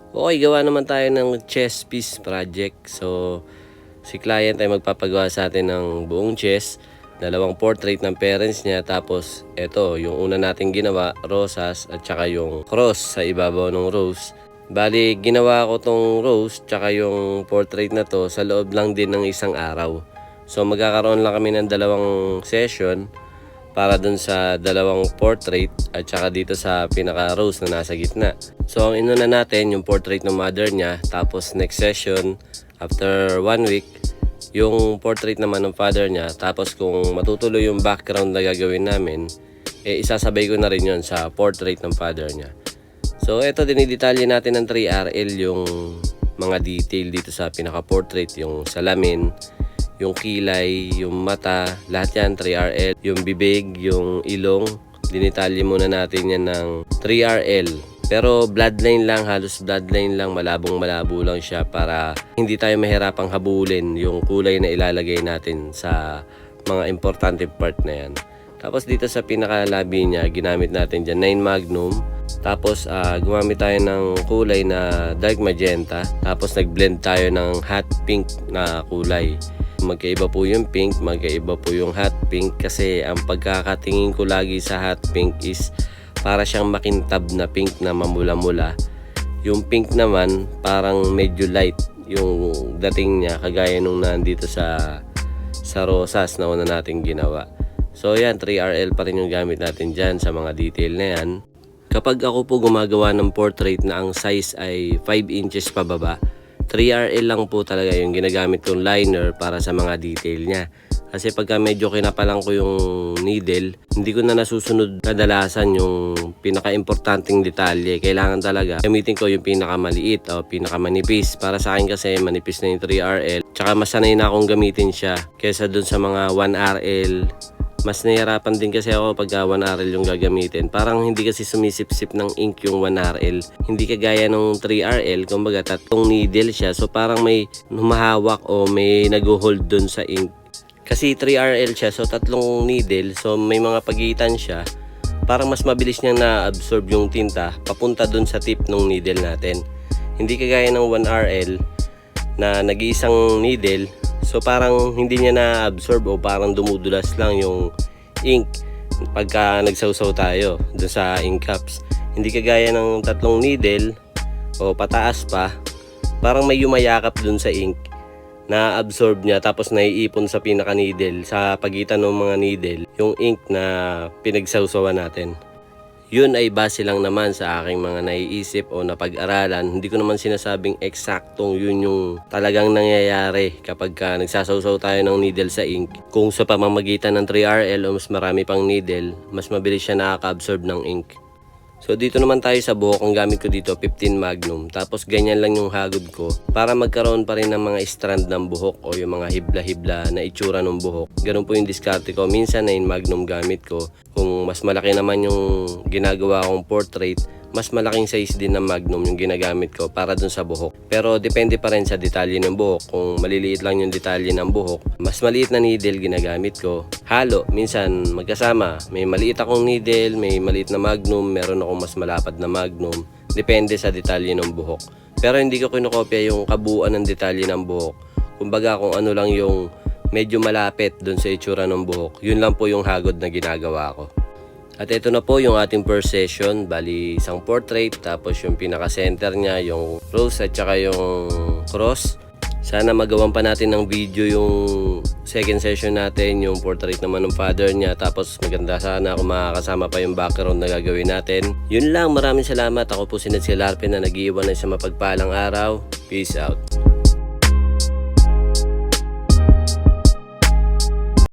Okay, gawa naman tayo ng chess piece project. So, si client ay magpapagawa sa atin ng buong chess, dalawang portrait ng parents niya, tapos ito, yung una nating ginawa, rosas at saka yung cross sa ibabaw ng rose. Bali, ginawa ko tong rose tsaka yung portrait na to sa loob lang din ng isang araw. So, magkakaroon lang kami ng dalawang session para dun sa dalawang portrait at saka dito sa pinaka rose na nasa gitna. So, ang inuna natin yung portrait ng mother niya, tapos next session after 1 week yung portrait naman ng father niya, tapos kung matutuloy yung background na gagawin namin, isasabay ko na rin yun sa portrait ng father niya. So ito, dinidetalye natin ng 3RL yung mga detail dito sa pinaka portrait, yung salamin, yung kilay, yung mata, lahat yan 3RL, yung bibig, yung ilong, dinitalye muna natin yan ng 3RL. Pero bloodline lang, halos bloodline lang, malabong malabo lang siya para hindi tayo mahirapang habulin yung kulay na ilalagay natin sa mga importante part na yan. Tapos dito sa pinakalabi niya, ginamit natin dyan 9 Magnum. Tapos gumamit tayo ng kulay na dark magenta. Tapos nag-blend tayo ng hot pink na kulay. Magkaiba po yung pink, magkaiba po yung hot pink. Kasi ang pagkakatingin ko lagi sa hot pink is para siyang makintab na pink na mamula-mula. Yung pink naman parang medyo light yung dating niya, kagaya nung nandito sa rosas na una nating ginawa. So yan, 3RL pa rin yung gamit natin dyan sa mga detail na yan. Kapag ako po gumagawa ng portrait na ang size ay 5 inches pababa, 3RL lang po talaga yung ginagamit kong liner para sa mga detail niya. Kasi pagka medyo kinapalan ko yung needle, hindi ko na nasusunod kadalasan yung pinaka-importanting detalye. Kailangan talaga gamitin ko yung pinakamaliit o pinakamanipis. Para sa akin kasi manipis na yung 3RL. Tsaka mas sanay na akong gamitin siya kesa dun sa mga 1RL. Mas nahihirapan din kasi ako pagka 1RL yung gagamitin. Parang hindi kasi sumisip-sip ng ink yung 1RL. Hindi kagaya ng 3RL, kumbaga tatlong needle siya. So parang may humahawak o may nag-hold dun sa ink. Kasi 3RL siya, so tatlong needle. So may mga pagitan siya. Parang mas mabilis niyang na-absorb yung tinta papunta dun sa tip ng needle natin. Hindi kagaya ng 1RL na nag-iisang needle. So parang hindi niya na-absorb o parang dumudulas lang yung ink pagka nagsawsaw tayo dun sa ink caps. Hindi kagaya ng tatlong needle o pataas pa, parang may yumayakap dun sa ink, na-absorb niya tapos naiipon sa pinaka needle, sa pagitan ng mga needle, yung ink na pinagsawsawan natin. Yun ay base lang naman sa aking mga naiisip o napag-aralan. Hindi ko naman sinasabing eksaktong yun yung talagang nangyayari kapag nagsasawsaw tayo ng needle sa ink. Kung sa pamamagitan ng 3RL o mas marami pang needle, mas mabilis siya nakaka-absorb ng ink. So dito naman tayo sa buhok, ang gamit ko dito 15 Magnum. Tapos ganyan lang yung hagod ko para magkaroon pa rin ng mga strand ng buhok o yung mga hibla-hibla na itsura ng buhok. Ganun po yung diskarte ko. Minsan 9 Magnum gamit ko. Kung mas malaki naman yung ginagawa kong portrait, mas malaking size din ng Magnum yung ginagamit ko para dun sa buhok. Pero depende pa rin sa detalye ng buhok. Kung maliliit lang yung detalye ng buhok, mas maliit na needle ginagamit ko. Halo, minsan magkasama. May maliit akong needle, may maliit na Magnum, meron akong mas malapad na Magnum. Depende sa detalye ng buhok. Pero hindi ko kinokopya yung kabuuan ng detalye ng buhok. Kumbaga kung ano lang yung medyo malapit dun sa itsura ng buhok, yun lang po yung hagod na ginagawa ko. At ito na po yung ating first session. Bali isang portrait, tapos yung pinaka-center niya, yung rose at saka yung cross. Sana magawan pa natin ng video yung second session natin, yung portrait naman ng father niya. Tapos maganda sana kung makakasama pa yung background na gagawin natin. Yun lang, maraming salamat. Ako po si Ned Larpe na nag-iwan na sa mapagpalang araw. Peace out.